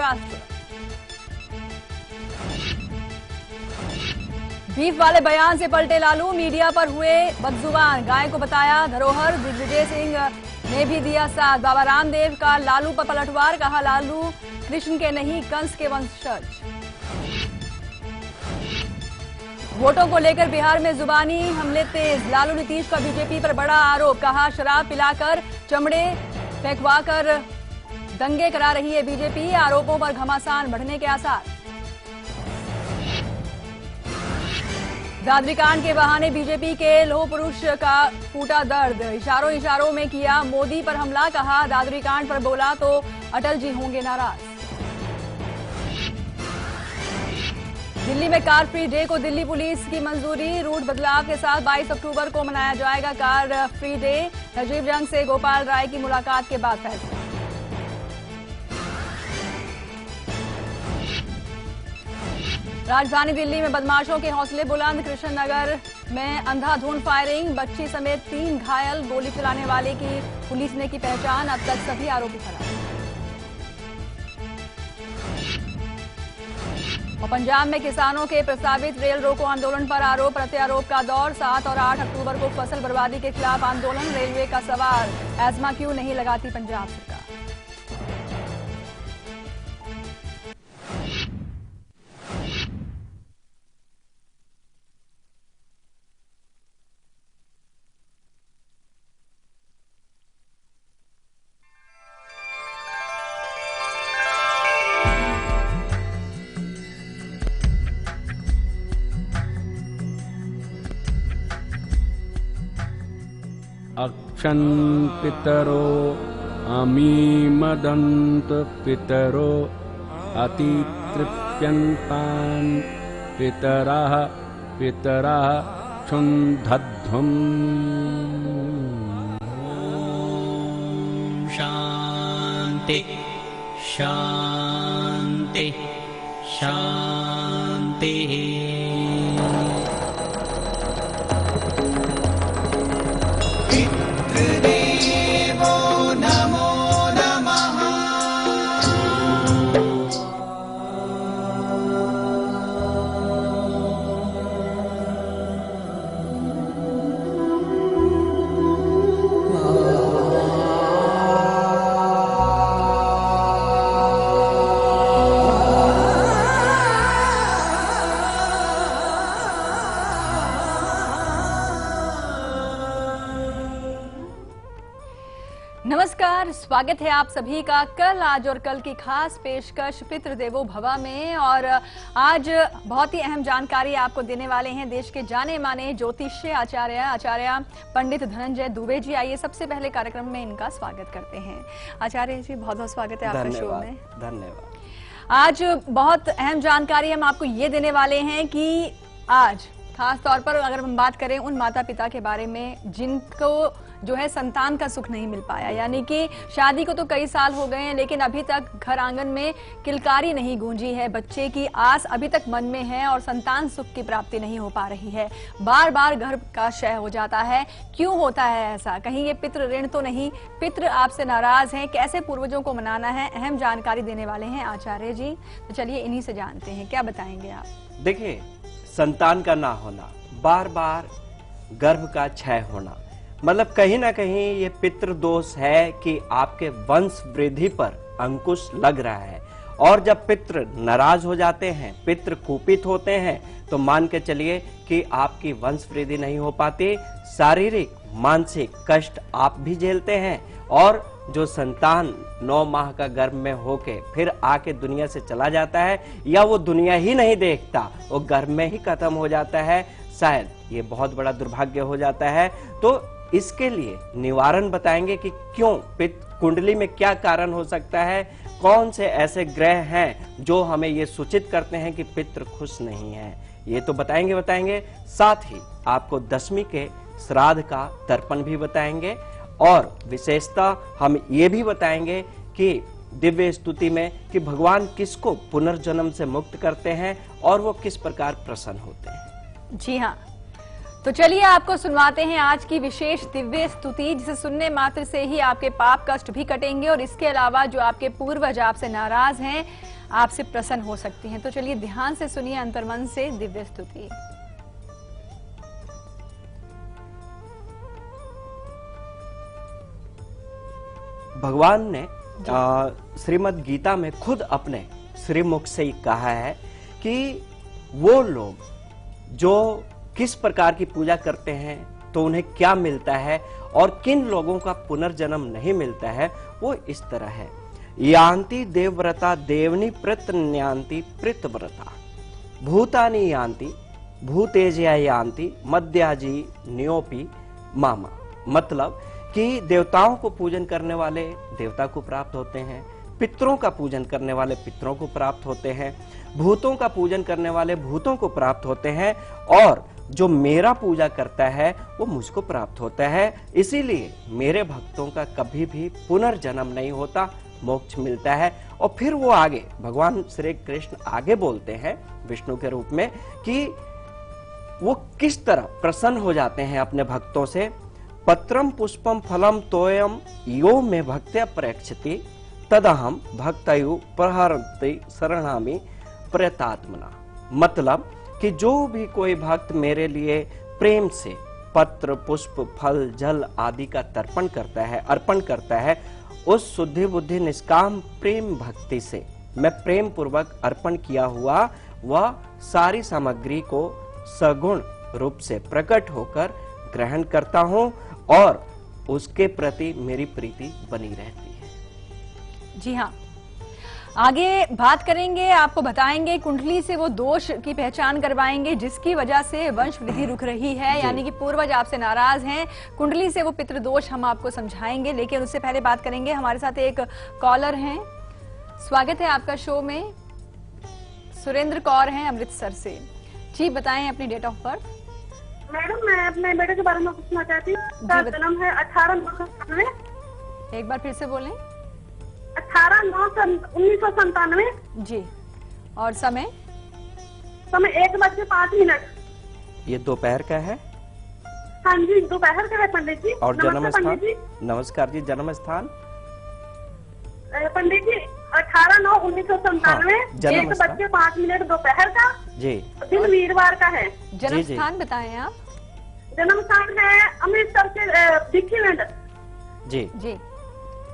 Maharashtra. Beef वाले बयान से पलटे लालू, मीडिया पर हुए बदजुबान, गाय को बताया धरोहर। दिग्विजय सिंह ने भी दिया साथ। बाबा रामदेव का लालू पर पलटवार, कहा लालू कृष्ण के नहीं कंस के वंशज। वोटों को लेकर बिहार में जुबानी हमले तेज, लालू नीतीश का बीजेपी पर बड़ा आरोप, कहा शराब पिलाकर चमड़े फेंकवाकर दंगे करा रही है बीजेपी, आरोपों पर घमासान बढ़ने के आसार। दादरी कांड के बहाने बीजेपी के लोह पुरुष का फूटा दर्द, इशारों इशारों में किया मोदी पर हमला, कहा दादरी कांड पर बोला तो अटल जी होंगे नाराज। दिल्ली में कार फ्री डे को दिल्ली पुलिस की मंजूरी, रूट बदलाव के साथ 22 अक्टूबर को मनाया जाएगा कार फ्री डे। राजीव जंग से गोपाल राय की मुलाकात के बाद फैसला। राजधानी दिल्ली में बदमाशों के हौसले बुलंद, कृष्णनगर में अंधाधुंध फायरिंग, बच्ची समेत 3 घायल, गोली चलाने वाले की पुलिस ने की पहचान, अब तक सभी आरोपी फरार। और पंजाब में किसानों के प्रस्तावित रेल रोको आंदोलन पर आरोप प्रत्यारोप का दौर, 7 और 8 अक्टूबर को फसल बर्बादी के खिलाफ आंदोलन, रेलवे का सवाल, एस्मा क्यों नहीं लगाती पंजाब सरकार। अक्षन् पितरो अमीमदन्त पितरो अतितृप्यन्तान् पितरः पितरः क्षुन्धध्वम्। शान्ति शान्ति शान्तिः। नमस्कार, स्वागत है आप सभी का कल, आज और कल की खास पेशकश पितृदेवो भवा में। और आज बहुत ही अहम जानकारी आपको देने वाले हैं देश के जाने माने ज्योतिष्य आचार्य पंडित धनंजय दुबे जी। आइए सबसे पहले कार्यक्रम में इनका स्वागत करते हैं। आचार्य जी, बहुत बहुत स्वागत है आपका शो में। धन्यवाद। आज बहुत अहम जानकारी हम आपको ये देने वाले हैं कि आज खास तौर पर अगर हम बात करें उन माता पिता के बारे में जिनको जो है संतान का सुख नहीं मिल पाया, यानी कि शादी को तो कई साल हो गए हैं लेकिन अभी तक घर आंगन में किलकारी नहीं गूंजी है, बच्चे की आस अभी तक मन में है और संतान सुख की प्राप्ति नहीं हो पा रही है, बार बार गर्भ का क्षय हो जाता है। क्यों होता है ऐसा? कहीं ये पितृ ऋण तो नहीं, पितृ आपसे नाराज हैं? कैसे पूर्वजों को मनाना है, अहम जानकारी देने वाले हैं आचार्य जी। तो चलिए इन्हीं से जानते हैं, क्या बताएंगे आप? देखिए, संतान का ना होना, बार बार गर्भ का क्षय होना, मतलब कहीं ना कहीं ये पितृ दोष है कि आपके वंश वृद्धि पर अंकुश लग रहा है। और जब पितृ नाराज हो जाते हैं, पितृ कुपित होते हैं, तो मान के चलिए कि आपकी वंश वृद्धि नहीं हो पाती, शारीरिक मानसिक कष्ट आप भी झेलते हैं। और जो संतान 9 माह का गर्भ में होके फिर आके दुनिया से चला जाता है या वो दुनिया ही नहीं देखता, वो गर्भ में ही खत्म हो जाता है, शायद ये बहुत बड़ा दुर्भाग्य हो जाता है। तो इसके लिए निवारण बताएंगे कि क्यों पितृ कुंडली में क्या कारण हो सकता है, कौन से ऐसे ग्रह हैं जो हमें ये सूचित करते हैं कि पितृ खुश नहीं है, ये तो बताएंगे। साथ ही आपको 10वीं के श्राद्ध का तर्पण भी बताएंगे और विशेषता हम ये भी बताएंगे कि दिव्य स्तुति में कि भगवान किसको पुनर्जन्म से मुक्त करते हैं और वो किस प्रकार प्रसन्न होते हैं। जी हाँ, तो चलिए आपको सुनवाते हैं आज की विशेष दिव्य स्तुति, जिसे सुनने मात्र से ही आपके पाप कष्ट भी कटेंगे और इसके अलावा जो आपके पूर्वज आपसे नाराज हैं, आपसे प्रसन्न हो सकती हैं। तो चलिए ध्यान से सुनिए अंतर्मन से दिव्य स्तुति। भगवान ने श्रीमद् गीता में खुद अपने श्रीमुख से ही कहा है कि वो लोग जो किस प्रकार की पूजा करते हैं तो उन्हें क्या मिलता है और किन लोगों का पुनर्जन्म नहीं मिलता है, वो इस तरह है। यान्ति देवव्रता देवनी प्रतन्यांति प्रीतव्रता भूतानि यान्ति भूतेजया यान्ति मध्याजी न्योपी मामा। मतलब कि देवताओं को पूजन करने वाले देवता को प्राप्त होते हैं, पितरों का पूजन करने वाले पितरों को प्राप्त होते हैं, भूतों का पूजन करने वाले भूतों को प्राप्त होते हैं, और जो मेरा पूजा करता है वो मुझको प्राप्त होता है। इसीलिए मेरे भक्तों का कभी भी पुनर्जन्म नहीं होता, मोक्ष मिलता है। और फिर वो आगे भगवान श्री कृष्ण आगे बोलते हैं विष्णु के रूप में कि वो किस तरह प्रसन्न हो जाते हैं अपने भक्तों से। पत्रम पुष्पम फलम तोयम यो में भक्त्या प्रेक्षति तदहम भक्तयु प्रहरति शरणामि प्रयतात्मना। मतलब कि जो भी कोई भक्त मेरे लिए प्रेम से पत्र पुष्प फल जल आदि का तर्पण करता है, अर्पण करता है, उस शुद्धि बुद्धि निष्काम प्रेम भक्ति से मैं प्रेम पूर्वक अर्पण किया हुआ वह सारी सामग्री को सगुण रूप से प्रकट होकर ग्रहण करता हूं और उसके प्रति मेरी प्रीति बनी रहती है। जी हाँ, आगे बात करेंगे, आपको बताएंगे कुंडली से वो दोष की पहचान करवाएंगे जिसकी वजह से वंश वृद्धि रुक रही है, यानी कि पूर्वज आपसे नाराज हैं। कुंडली से वो पितृदोष हम आपको समझाएंगे, लेकिन उससे पहले बात करेंगे, हमारे साथ एक कॉलर हैं। स्वागत है आपका शो में। सुरेंद्र कौर हैं अमृतसर से। जी बताएं अपनी डेट ऑफ बर्थ। मैडम मैं अपने बेटे के बारे में पूछना चाहती हूँ। उसका जन्म है 18/9/97। एक बार फिर से बोलें। 18/9/1997। जी, और समय? समय 1:05। ये दोपहर का है? हाँ जी, दोपहर का है पंडित जी। और जन्म स्थान? पंडित जी नमस्कार जी, जन्म स्थान? पंडित जी 18/9/1997। जन्म स्थान? 1:05 दोपहर का जी। दिन वीरवार का है। जन्म जी। स्थान बताएं आप। जन्म स्थान है अमृतसर से दीक्षीलैंड। जी जी,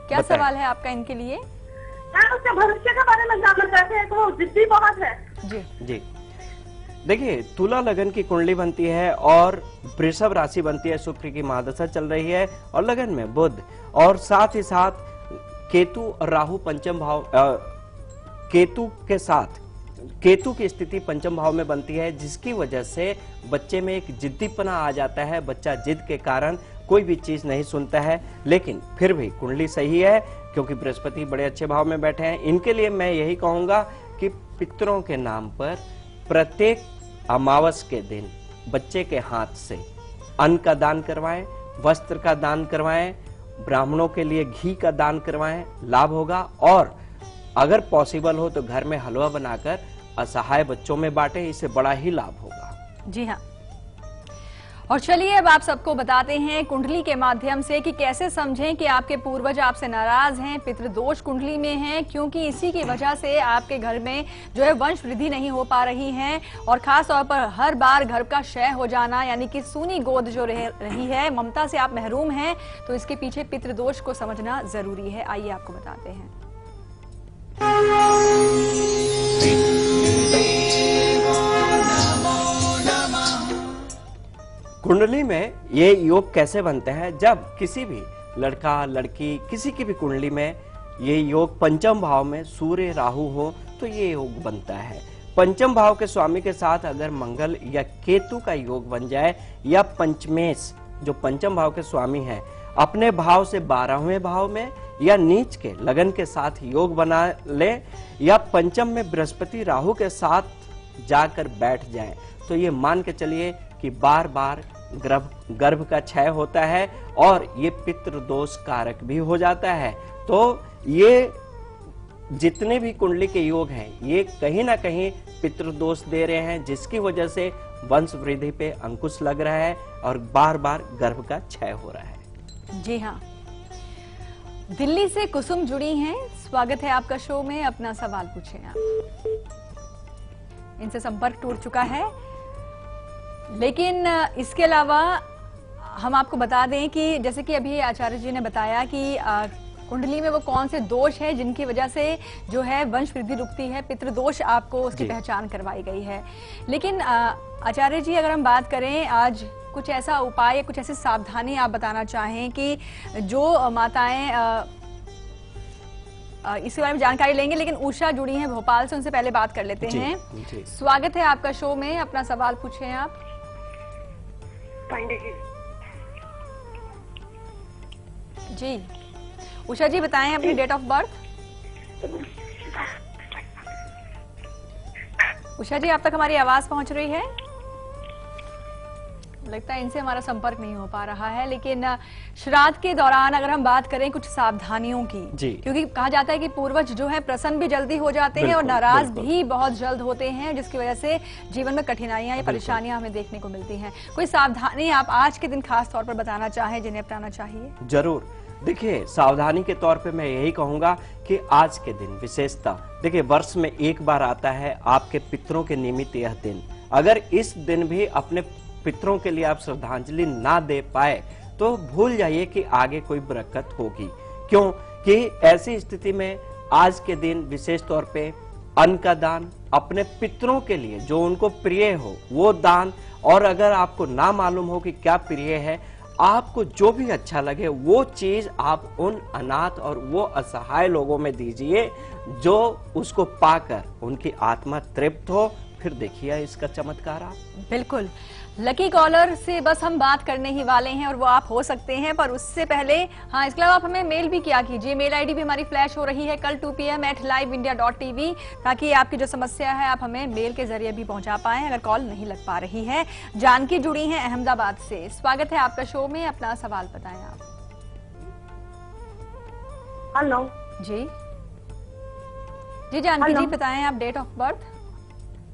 क्या बताएं। सवाल है आपका इनके लिए? मैं उसके भविष्य के बारे में जानना चाहते हैं, तो वो जिद्दी बहुत है। जी जी, देखिए तुला लगन की कुंडली बनती है और वृषभ राशि बनती है, शुक्र की महादशा चल रही है और लगन में बुध, और साथ ही साथ केतु और राहु पंचम भाव, केतु के साथ केतु की स्थिति पंचम भाव में बनती है, जिसकी वजह से बच्चे में एक जिद्दीपना आ जाता है। बच्चा जिद के कारण कोई भी चीज नहीं सुनता है, लेकिन फिर भी कुंडली सही है क्योंकि बृहस्पति बड़े अच्छे भाव में बैठे हैं। इनके लिए मैं यही कहूंगा कि पितरों के नाम पर प्रत्येक अमावस के दिन बच्चे के हाथ से अन्न का दान करवाएं, वस्त्र का दान करवाएं, ब्राह्मणों के लिए घी का दान करवाएं, लाभ होगा। और अगर पॉसिबल हो तो घर में हलवा बनाकर असहाय बच्चों में बांटें, इससे बड़ा ही लाभ होगा। जी हाँ, और चलिए अब आप सबको बताते हैं कुंडली के माध्यम से कि कैसे समझें कि आपके पूर्वज आपसे नाराज हैं, पितृदोष कुंडली में हैं, क्योंकि इसी की वजह से आपके घर में जो है वंश वृद्धि नहीं हो पा रही है, और खास तौर पर हर बार घर का क्षय हो जाना, यानी कि सूनी गोद जो रही है, ममता से आप महरूम हैं, तो इसके पीछे पितृदोष को समझना जरूरी है। आइए आपको बताते हैं। कुंडली में ये योग कैसे बनते हैं? जब किसी भी लड़का लड़की किसी की भी कुंडली में ये योग पंचम भाव में सूर्य राहु हो तो ये योग बनता है। पंचम भाव के स्वामी के साथ अगर मंगल या केतु का योग बन जाए, या पंचमेश जो पंचम भाव के स्वामी हैं अपने भाव से 12वें भाव में या नीच के लगन के साथ योग बना ले, या पंचम में बृहस्पति राहु के साथ जाकर बैठ जाए, तो ये मान के चलिए कि बार बार गर्भ का क्षय होता है और ये पितृदोष कारक भी हो जाता है। तो ये जितने भी कुंडली के योग हैं ये कहीं ना कहीं पितृदोष दे रहे हैं, जिसकी वजह से वंश वृद्धि पे अंकुश लग रहा है और बार बार गर्भ का क्षय हो रहा है। जी हाँ, दिल्ली से कुसुम जुड़ी हैं, स्वागत है आपका शो में, अपना सवाल पूछें आप। इनसे संपर्क टूट चुका है, लेकिन इसके अलावा हम आपको बता दें कि जैसे कि अभी आचार्य जी ने बताया कि कुंडली में वो कौन से दोष है जिनकी वजह से जो है वंश वृद्धि रुकती है, पितृदोष आपको उसकी पहचान करवाई गई है। लेकिन आचार्य जी, अगर हम बात करें आज कुछ ऐसा उपाय या कुछ ऐसी सावधानी आप बताना चाहें कि जो माताएं इसके बारे में जानकारी लेंगे, लेकिन उषा जुड़ी हैं भोपाल से, उनसे पहले बात कर लेते हैं। स्वागत है आपका शो में, अपना सवाल पूछें आप। जी उषा जी, बताएं अपनी डेट ऑफ बर्थ। उषा जी, आप तक हमारी आवाज पहुंच रही है? लगता है इनसे हमारा संपर्क नहीं हो पा रहा है। लेकिन श्राद्ध के दौरान अगर हम बात करें कुछ सावधानियों की, क्योंकि कहा जाता है कि पूर्वज जो है प्रसन्न भी जल्दी हो जाते हैं और नाराज भी बहुत जल्द होते हैं, जिसकी वजह से जीवन में कठिनाइयां या परेशानियां हमें देखने को मिलती हैं। कोई सावधानी आप आज के दिन खास तौर पर बताना चाहें जिन्हें अपनाना चाहिए? जरूर। देखिए, सावधानी के तौर पे मैं यही कहूंगा कि आज के दिन विशेषता, देखिए वर्ष में एक बार आता है आपके पितरों के निमित्त यह दिन। अगर इस दिन भी अपने पितरों के लिए आप श्रद्धांजलि ना दे पाए तो भूल जाइए कि आगे कोई बरकत होगी। क्यों कि ऐसी स्थिति में आज के दिन विशेष तौर पे अन्न का दान, अपने पितरों के लिए जो उनको प्रिय हो वो दान, और अगर आपको ना मालूम हो कि क्या प्रिय है, आपको जो भी अच्छा लगे वो चीज आप उन अनाथ और वो असहाय लोगों में दीजिए जो उसको पाकर उनकी आत्मा तृप्त हो। फिर देखिए इसका चमत्कार आप। बिल्कुल। लकी कॉलर से बस हम बात करने ही वाले हैं और वो आप हो सकते हैं, पर उससे पहले हाँ, इसके अलावा आप हमें मेल भी किया कीजिए। मेल आईडी भी हमारी फ्लैश हो रही है कल 2 PM @liveindia.tv, ताकि आपकी जो समस्या है आप हमें मेल के जरिए भी पहुंचा पाएं अगर कॉल नहीं लग पा रही है। जानकी जुड़ी हैं अहमदाबाद से, स्वागत है आपका शो में, अपना सवाल बताएं आप। हेलो जी जी जानकी जी, बताएं आप डेट ऑफ बर्थ।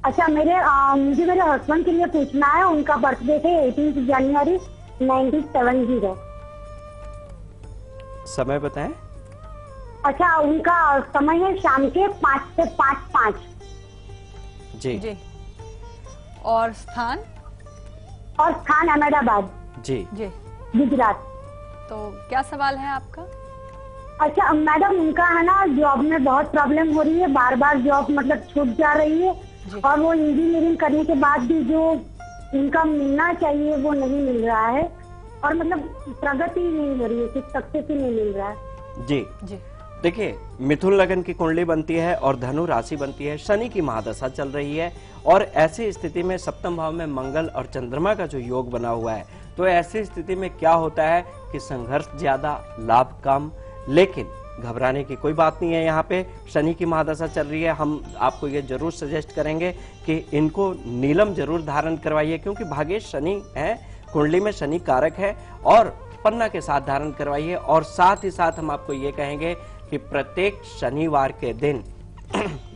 अच्छा, मुझे मेरे हस्बैंड के लिए पूछना है। उनका बर्थडे है 18 जनवरी 1970। समय बताएं। अच्छा, उनका समय है शाम के 5 से 5:05। जी जी। और स्थान? और स्थान अहमदाबाद। जी जी, गुजरात। तो क्या सवाल है आपका? अच्छा मैडम, उनका है ना जॉब में बहुत प्रॉब्लम हो रही है, बार बार जॉब मतलब छूट जा रही है, और वो इंजीनियरिंग करने के बाद भी जो उनका मिलना चाहिए वो नहीं मिल रहा है, और मतलब प्रगति नहीं हो रही है, कुछ सक्सेस ही नहीं मिल रहा है। जी जी। देखिए, मिथुन लगन की कुंडली बनती है और धनु राशि बनती है, शनि की महादशा चल रही है, और ऐसी स्थिति में सप्तम भाव में मंगल और चंद्रमा का जो योग बना हुआ है, तो ऐसी स्थिति में क्या होता है कि संघर्ष ज्यादा, लाभ कम। लेकिन घबराने की कोई बात नहीं है। यहाँ पे शनि की महादशा चल रही है, हम आपको ये जरूर सजेस्ट करेंगे कि इनको नीलम जरूर धारण करवाइए, क्योंकि भाग्य शनि है, कुंडली में शनि कारक है, और पन्ना के साथ धारण करवाइए। और साथ ही साथ हम आपको ये कहेंगे कि प्रत्येक शनिवार के दिन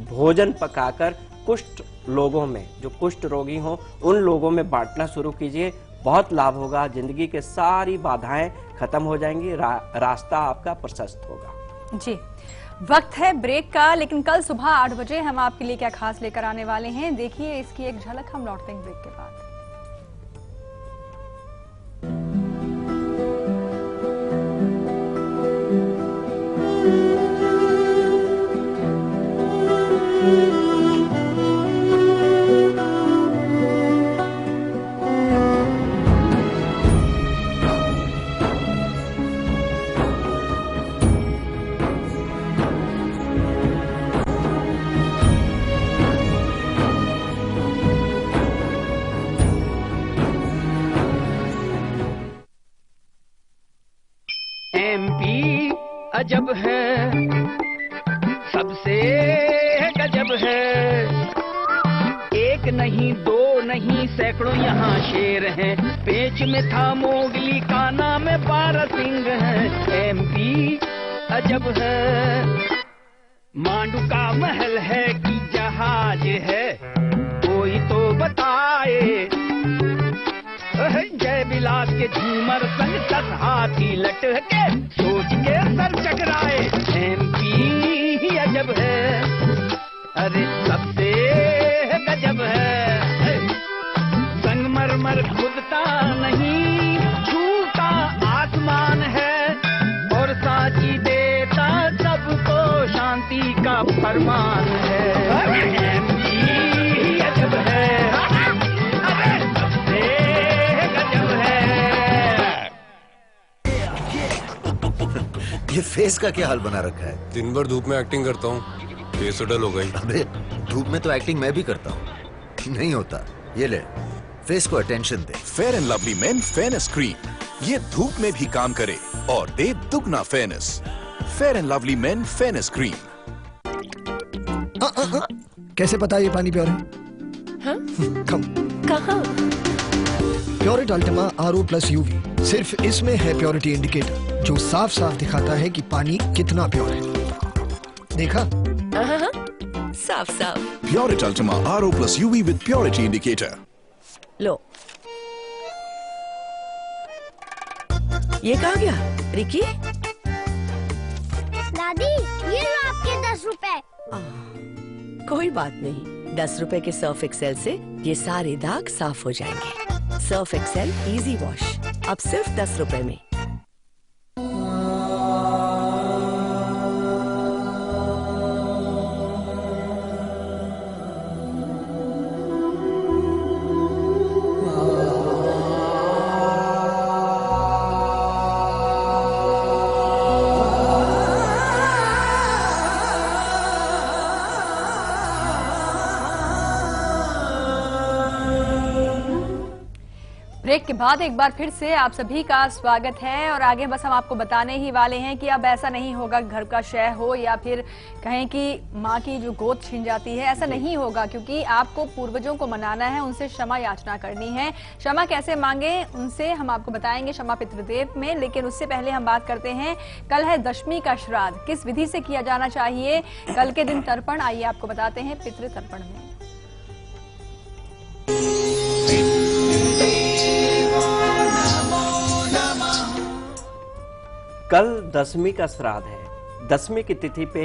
भोजन पकाकर कुष्ठ लोगों में, जो कुष्ठ रोगी हो उन लोगों में बांटना शुरू कीजिए, बहुत लाभ होगा। जिंदगी के सारी बाधाएं खत्म हो जाएंगी, रास्ता आपका प्रशस्त होगा। जी, वक्त है ब्रेक का, लेकिन कल सुबह 8 बजे हम आपके लिए क्या खास लेकर आने वाले हैं, देखिए इसकी एक झलक। हम लौटते हैं ब्रेक के बाद। अजब है, सबसे गजब है, एक नहीं दो नहीं सैकड़ों यहाँ शेर हैं, पेच में था मोगली का नाम 12 सिंह है। MP अजब है, मांडू का महल है कि जहाज है, कोई तो बताए। जय बिला लाख के झूमर संग 10 हाथी लटके, सोच के सर चकराए एमपी अजब है, अरे सबसे गजब है। संगमरमर खुदता नहीं, छूता आसमान है, और साची देता सबको शांति का फरमान है। एमपी अजब है, अरे सबसे गजब है। ये फेस का क्या हाल बना रखा है? दिन भर धूप में एक्टिंग करता हूँ, फेस उडल हो गई। अबे धूप में तो एक्टिंग मैं भी करता हूँ, नहीं होता। ये ले, फेस को attention they. Fair and Lovely main fairness cream, ये धूप में भी काम करे और दे दुगना fairness. Fair and Lovely main fairness cream. कैसे पता ये पानी प्योर है? हाँ? कहाँ? प्योरिट अल्टीमा RO+UV, सिर्फ इसमें है प्योरिटी इंडिकेटर, जो साफ साफ दिखाता है कि पानी कितना प्योर है। देखा? साफ साफ। Pureit Ultima RO+UV with purity indicator. लो, ये कहाँ गया रिकी? दादी, ये लो आपके 10 रुपए। कोई बात नहीं, 10 रुपए के सर्फ एक्सेल से ये सारे दाग साफ हो जाएंगे। सर्फ एक्सेल इजी वॉश, अब सिर्फ 10 रुपए में। ब्रेक के बाद एक बार फिर से आप सभी का स्वागत है और आगे बस हम आपको बताने ही वाले हैं कि अब ऐसा नहीं होगा घर का क्षय हो या फिर कहें कि माँ की जो गोद छिन जाती है, ऐसा नहीं होगा, क्योंकि आपको पूर्वजों को मनाना है, उनसे क्षमा याचना करनी है। क्षमा कैसे मांगे उनसे हम आपको बताएंगे क्षमा पितृदेव में, लेकिन उससे पहले हम बात करते हैं, कल है दशमी का श्राद्ध, किस विधि से किया जाना चाहिए कल के दिन तर्पण, आइए आपको बताते हैं पितृ तर्पण में। कल दशमी का श्राद्ध है। दशमी की तिथि पे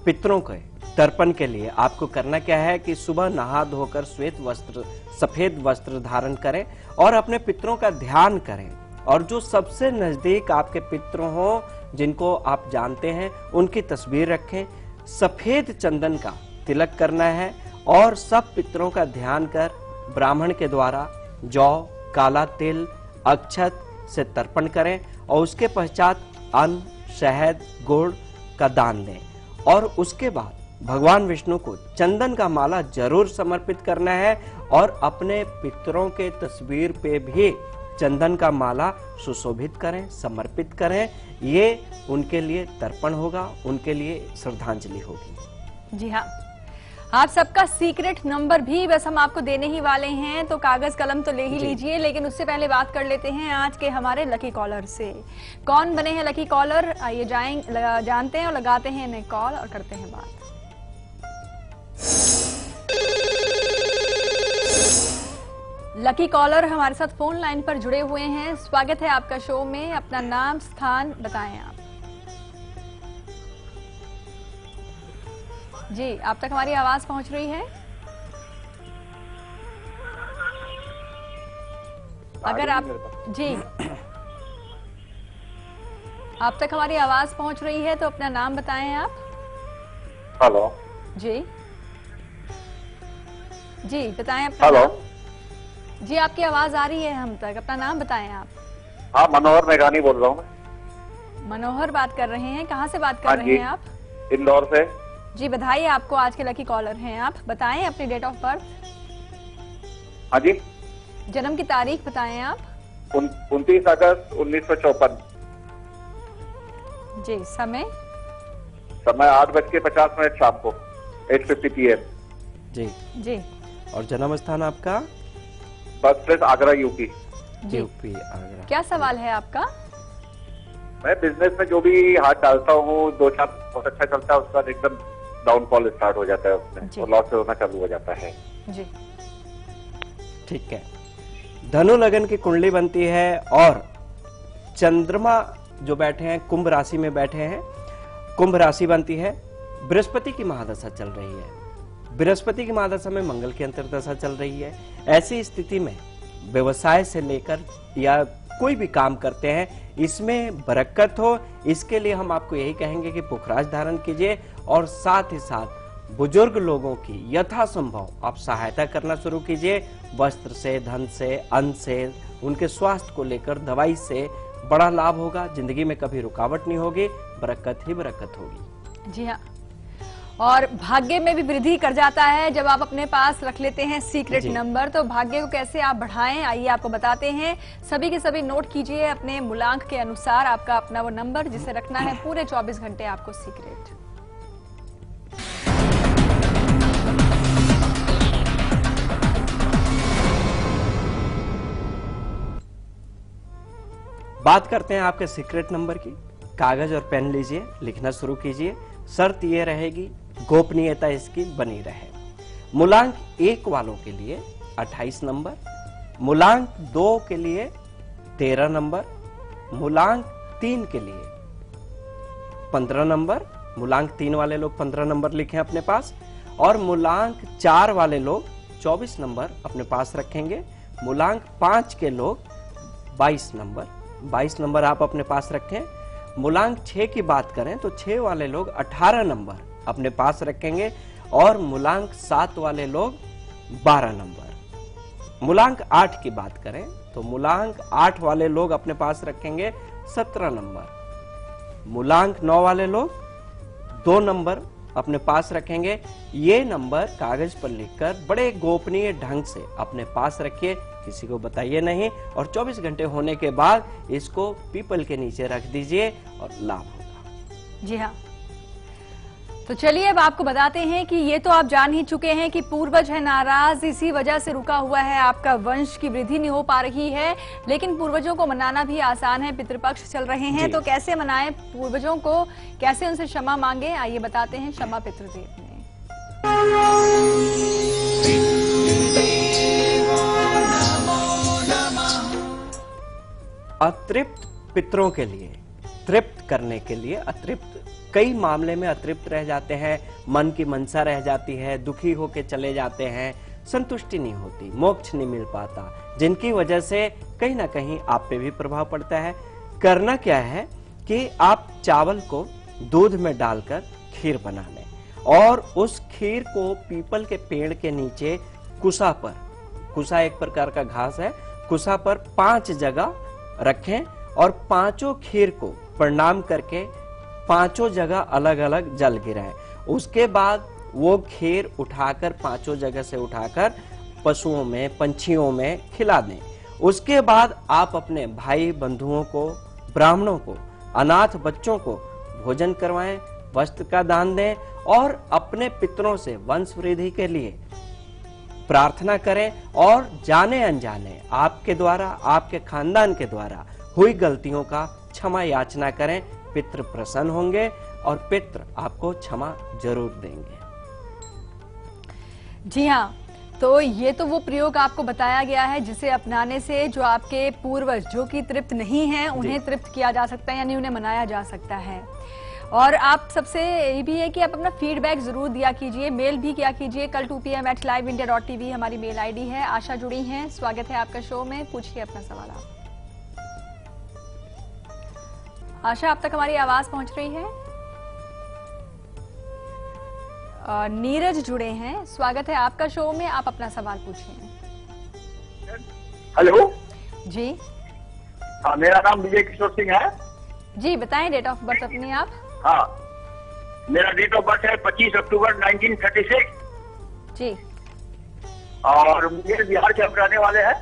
पितरों के तर्पण के लिए आपको करना क्या है कि सुबह नहा धोकर सफेद वस्त्र धारण करें और अपने पितरों का ध्यान करें, और जो सबसे नजदीक आपके पितर हो जिनको आप जानते हैं उनकी तस्वीर रखें। सफेद चंदन का तिलक करना है और सब पितरों का ध्यान कर ब्राह्मण के द्वारा जौ, काला तिल, अक्षत से तर्पण करें और उसके पश्चात अन्न, शहद, गुड़ का दान दें, और उसके बाद भगवान विष्णु को चंदन का माला जरूर समर्पित करना है और अपने पितरों के तस्वीर पे भी चंदन का माला सुशोभित करें, समर्पित करें। ये उनके लिए तर्पण होगा, उनके लिए श्रद्धांजलि होगी। जी हाँ, आप सबका सीक्रेट नंबर भी बस हम आपको देने ही वाले हैं, तो कागज कलम तो ले ही लीजिए, लेकिन उससे पहले बात कर लेते हैं आज के हमारे लकी कॉलर से। कौन बने हैं लकी कॉलर, आइए जानते हैं और लगाते हैं इन्हें कॉल और करते हैं बात। लकी कॉलर हमारे साथ फोन लाइन पर जुड़े हुए हैं, स्वागत है आपका शो में, अपना नाम स्थान बताएं आप। जी, आप तक हमारी आवाज पहुंच रही है? अगर आप जी आप तक हमारी आवाज पहुंच रही है तो अपना नाम बताएं आप। हेलो जी जी बताएं अपना हेलो नाम। जी आपकी आवाज आ रही है हम तक, अपना नाम बताएं आप। हाँ, मनोहर मेघानी बोल रहा हूँ मैं। मनोहर बात कर रहे हैं, कहाँ से बात कर रहे हैं आप? इंदौर से। जी बधाई आपको, आज के लकी कॉलर हैं आप। बताएं अपनी डेट ऑफ बर्थ। हाँ जी। जन्म की तारीख बताएं आप। 29 अगस्त 1954। जी समय? समय 8:50 शाम को, 8:50 PM। जी जी। और जन्म स्थान आपका? Birth place Agra, UP. UP Agra. क्या सवाल है आपका? मैं बिजनेस में जो भी हाथ डालता हूँ 2-4 बहुत अच्छा चलता है, उसका एकदम डाउनफॉल स्टार्ट हो जाता है उसमें, और लॉस होना चालू हो जाता है। जी ठीक है। धनु लगन की कुंडली बनती है और चंद्रमा जो बैठे हैं कुंभ राशि में बैठे हैं, कुंभ राशि बनती है। बृहस्पति की महादशा चल रही है, बृहस्पति की महादशा में मंगल की अंतर्दशा चल रही है। ऐसी स्थिति में व्यवसाय से लेकर या कोई भी काम करते हैं इसमें बरकत हो, इसके लिए हम आपको यही कहेंगे कि पुखराज धारण कीजिए और साथ ही साथ बुजुर्ग लोगों की यथासंभव आप सहायता करना शुरू कीजिए। वस्त्र से, धन से, अन्न से, उनके स्वास्थ्य को लेकर दवाई से बड़ा लाभ होगा। जिंदगी में कभी रुकावट नहीं होगी, बरकत ही बरकत होगी। जी हाँ, और भाग्य में भी वृद्धि कर जाता है जब आप अपने पास रख लेते हैं सीक्रेट नंबर। तो भाग्य को कैसे आप बढ़ाएं, आइए आपको बताते हैं। सभी के सभी नोट कीजिए अपने मूलांक के अनुसार आपका अपना वो नंबर जिसे रखना है पूरे 24 घंटे आपको सीक्रेट। बात करते हैं आपके सीक्रेट नंबर की। कागज और पेन लीजिए, लिखना शुरू कीजिए। शर्त ये रहेगी गोपनीयता इसकी बनी रहे। मूलांक 1 वालों के लिए 28 नंबर, मूलांक 2 के लिए 13 नंबर, मूलांक 3 के लिए 15 नंबर। मूलांक 3 वाले लोग 15 नंबर लिखें अपने पास, और मूलांक 4 वाले लोग 24 नंबर अपने पास रखेंगे। मूलांक 5 के लोग 22 नंबर आप अपने पास रखें। मूलांक 6 की बात करें तो 6 वाले लोग 18 नंबर अपने पास रखेंगे, और मूलांक 7 वाले लोग 12 नंबर। मूलांक 8 की बात करें तो मूलांक 8 वाले लोग अपने पास रखेंगे 17 नंबर। मूलांक 9 वाले लोग 2 नंबर अपने पास रखेंगे। ये नंबर कागज पर लिखकर बड़े गोपनीय ढंग से अपने पास रखिए, किसी को बताइए नहीं, और 24 घंटे होने के बाद इसको पीपल के नीचे रख दीजिए और लाभ होगा। जी हाँ, तो चलिए अब आपको बताते हैं कि ये तो आप जान ही चुके हैं कि पूर्वज है नाराज, इसी वजह से रुका हुआ है आपका वंश की वृद्धि नहीं हो पा रही है। लेकिन पूर्वजों को मनाना भी आसान है, पितृपक्ष चल रहे हैं, तो कैसे मनाएं पूर्वजों को, कैसे उनसे क्षमा मांगे, आइए बताते हैं क्षमा पितृदेव में। अतृप्त पितरों के लिए तृप्त करने के लिए, अतृप्त कई मामले में अतृप्त रह जाते हैं, मन की मनसा रह जाती है, दुखी होके चले जाते हैं, संतुष्टि नहीं होती, मोक्ष नहीं मिल पाता, जिनकी वजह से कहीं ना कहीं आप पे भी प्रभाव पड़ता है। करना क्या है कि आप चावल को दूध में डालकर खीर बना लें, और उस खीर को पीपल के पेड़ के नीचे कुसा पर, कुसा एक प्रकार का घास है, कुसा पर 5 जगह रखें, और 5 खीर को प्रणाम करके 5 जगह अलग अलग जल गिराएं। उसके बाद वो खीर उठाकर 5 जगह से उठाकर पशुओं में, पंछियों में खिला दें। उसके बाद आप अपने भाई बंधुओं को, ब्राह्मणों को, अनाथ बच्चों को भोजन करवाएं, वस्त्र का दान दें, और अपने पितरों से वंश वृद्धि के लिए प्रार्थना करें, और जाने अनजाने आपके द्वारा, आपके खानदान के द्वारा हुई गलतियों का क्षमा याचना करें। पितृ प्रसन्न होंगे और पितृ आपको क्षमा जरूर देंगे। जी हाँ, तो ये तो वो प्रयोग आपको बताया गया है जिसे अपनाने से जो आपके पूर्वज जो कि तृप्त नहीं हैं उन्हें तृप्त किया जा सकता है, यानी उन्हें मनाया जा सकता है। और आप सबसे ये भी है कि आप अपना फीडबैक जरूर दिया कीजिए, मेल भी किया कीजिए। कल 2 PM@liveindia.tv हमारी मेल आईडी है। आशा जुड़ी हैं, स्वागत है आपका शो में, पूछिए अपना सवाल आप। आशा, आप तक हमारी आवाज पहुंच रही है? नीरज जुड़े हैं, स्वागत है आपका शो में, आप अपना सवाल पूछिए। हेलो जी। हाँ, मेरा नाम विजय किशोर सिंह है जी। बताएं डेट ऑफ बर्थ अपनी आप। हाँ, मेरा डेट ऑफ बर्थ है 25 अक्टूबर 1936 जी। और मुंगेर बिहार के हम रहने वाले हैं।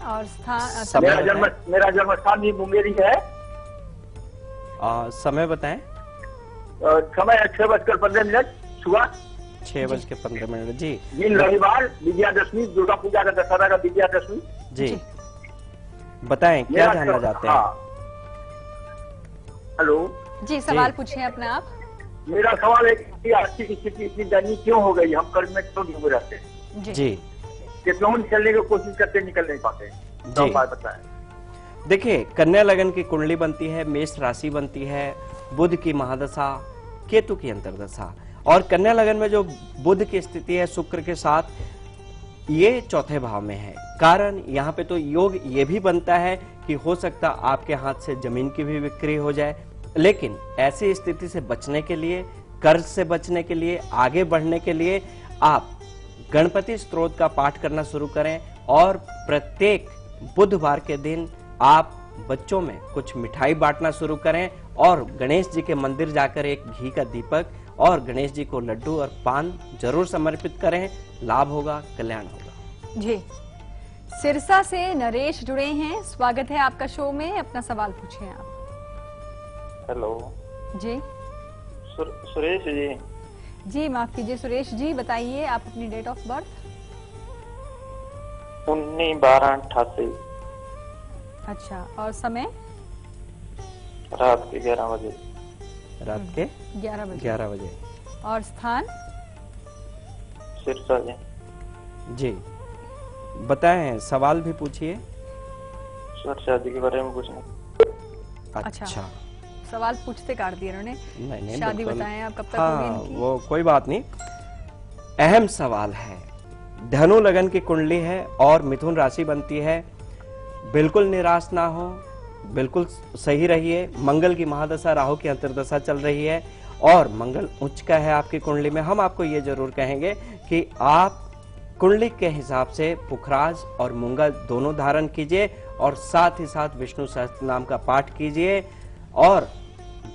और स्थान, मेरा जन्म स्थान भी मुंगेर ही है। समय बताएं। समय 6:15 सुबह 6:15 जी। दिन रविवार, विजयादशमी, दुर्गा पूजा का, दशहरा का विजयादशमी जी। बताएं क्या जानना चाहते हैं? हेलो जी, सवाल पूछिए अपना आप। मेरा सवाल है कि आर्थिक स्थिति इतनी दयनीय क्यों हो गई, हम कर्ज में क्यों डूबे रहते हैं? जी, कितना निकलने की कोशिश करते निकल नहीं पाते। तो जी। उपाय बताएं। देखिए, कन्या लगन की कुंडली बनती है, मेष राशि बनती है, बुध की महादशा, केतु की अंतर्दशा, और कन्या लगन में जो बुध की स्थिति है शुक्र के साथ, ये चौथे भाव में है। कारण यहाँ पे तो योग ये भी बनता है कि हो सकता आपके हाथ से जमीन की भी बिक्री हो जाए, लेकिन ऐसी स्थिति से बचने के लिए, कर्ज से बचने के लिए, आगे बढ़ने के लिए आप गणपति स्तोत्र का पाठ करना शुरू करें और प्रत्येक बुधवार के दिन आप बच्चों में कुछ मिठाई बांटना शुरू करें और गणेश जी के मंदिर जाकर एक घी का दीपक और गणेश जी को लड्डू और पान जरूर समर्पित करें। लाभ होगा, कल्याण होगा। जी, सिरसा से नरेश जुड़े हैं, स्वागत है आपका शो में, अपना सवाल पूछें आप। हेलो जी। सुरेश जी। जी माफ कीजिए सुरेश जी, बताइए आप अपनी डेट ऑफ बर्थ। 19/12/88। अच्छा, और समय? रात के 11 बजे। रात के 11 बजे। और स्थान? सिरसा जी। जी, बताएं, सवाल भी पूछिए। सर शादी के बारे में पूछना। अच्छा, सवाल पूछते काट दिए उन्होंने। नहीं, शादी बिल्कुल। बताएं आप, कब तक हाँ, होगी इनकी? वो कोई बात नहीं। अहम सवाल है, धनु लगन की कुंडली है और मिथुन राशि बनती है। बिल्कुल निराश ना हो, बिल्कुल सही रहिए। मंगल की महादशा, राहु की अंतर्दशा चल रही है और मंगल उच्च का है आपकी कुंडली में। हम आपको ये जरूर कहेंगे कि आप कुंडली के हिसाब से पुखराज और मूंगा दोनों धारण कीजिए और साथ ही साथ विष्णु सहस्त्र नाम का पाठ कीजिए और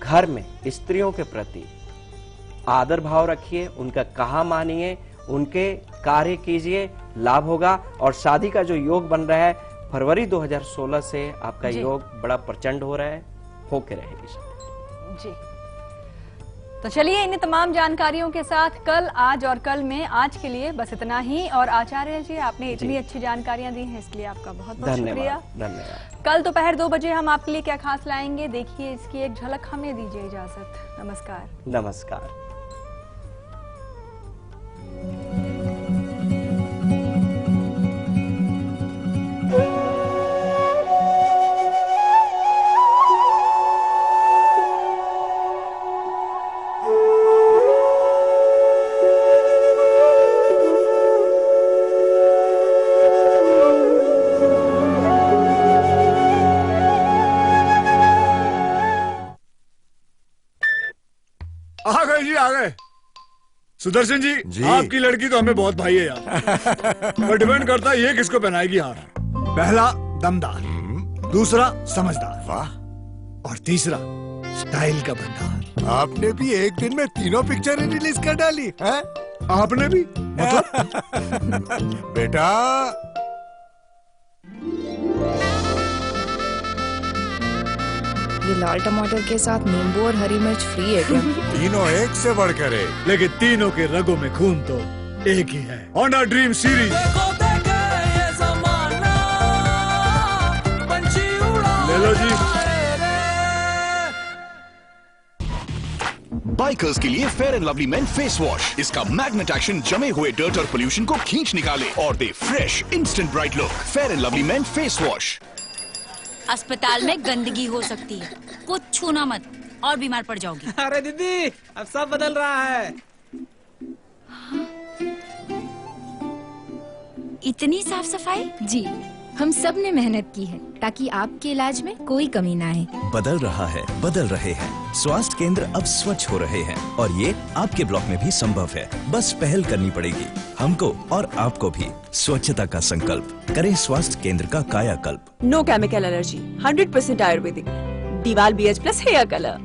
घर में स्त्रियों के प्रति आदर भाव रखिए, उनका कहा मानिए, उनके कार्य कीजिए, लाभ होगा। और शादी का जो योग बन रहा है फरवरी 2016 से आपका योग बड़ा प्रचंड हो रहा है, होके रहेगी शादी। जी, तो चलिए इन तमाम जानकारियों के साथ कल, आज और कल में आज के लिए बस इतना ही। और आचार्य जी, आपने इतनी अच्छी जानकारियां दी हैं, इसके लिए आपका बहुत बहुत शुक्रिया। धन्यवाद। कल दोपहर 2 बजे हम आपके लिए क्या खास लाएंगे, देखिए इसकी एक झलक। हमें दीजिए इजाजत, नमस्कार। नमस्कार। आ गए जी, आ गए। सुदर्शन जी, आपकी लड़की तो हमें बहुत भाई है यार। पर डिपेंड करता है ये किसको पहनाएगी हार। पहला दमदार, दूसरा समझदार, वाह, और तीसरा स्टाइल का भंडार। आपने भी एक दिन में 3 पिक्चरें रिलीज कर डाली है? आपने भी मतलब? बेटा, ये लाल टमाटर के साथ नींबू और हरी मिर्च फ्री है क्या? तीनों एक से बढ़कर एक, लेकिन तीनों के रगों में खून तो एक ही है। होंडा ड्रीम सीरीज ले लो जी। बाइकर्स के लिए Fair and Lovely men face wash. इसका मैग्नेट एक्शन जमे हुए डर्ट और पोल्यूशन को खींच निकाले और दे fresh instant bright look. Fair and Lovely men face wash. अस्पताल में गंदगी हो सकती है, कुछ छूना मत और बीमार पड़ जाओगी। अरे दीदी, अब सब बदल रहा है। इतनी साफ सफाई? जी, हम सब ने मेहनत की है ताकि आपके इलाज में कोई कमी ना आए। बदल रहा है, बदल रहे हैं। स्वास्थ्य केंद्र अब स्वच्छ हो रहे हैं और ये आपके ब्लॉक में भी संभव है। बस पहल करनी पड़ेगी हमको और आपको भी। स्वच्छता का संकल्प करें, स्वास्थ्य केंद्र का कायाकल्प। नो केमिकल एलर्जी, 100% आयुर्वेदिक, दीवाल BH प्लस हेयर कलर।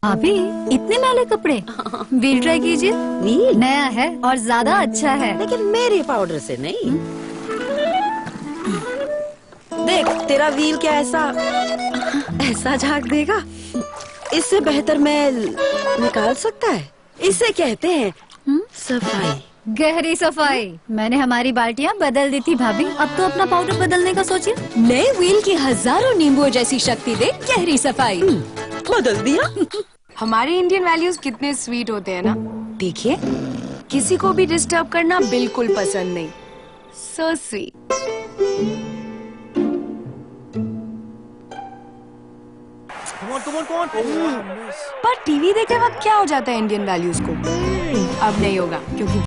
अभी इतने मैले कपड़े, व्हील ट्राई कीजिए। व्हील नया है और ज्यादा अच्छा है, लेकिन मेरे पाउडर से नहीं। देख, तेरा व्हील क्या ऐसा झाग देगा, इससे बेहतर मैल निकाल सकता है। इसे कहते हैं सफाई, गहरी सफाई। मैंने हमारी बाल्टियाँ बदल दी थी भाभी, अब तो अपना पाउडर बदलने का सोचिए। नए व्हील की हजारों नींबुओं जैसी शक्ति दे गहरी सफाई। बदल दिया। हमारे इंडियन वैल्यूज कितने स्वीट होते हैं ना। देखिए, किसी को भी डिस्टर्ब करना बिल्कुल पसंद नहीं, सो स्वीट। पर टीवी देखते वक्त क्या हो जाता है इंडियन वैल्यूज को? अब नहीं होगा क्योंकि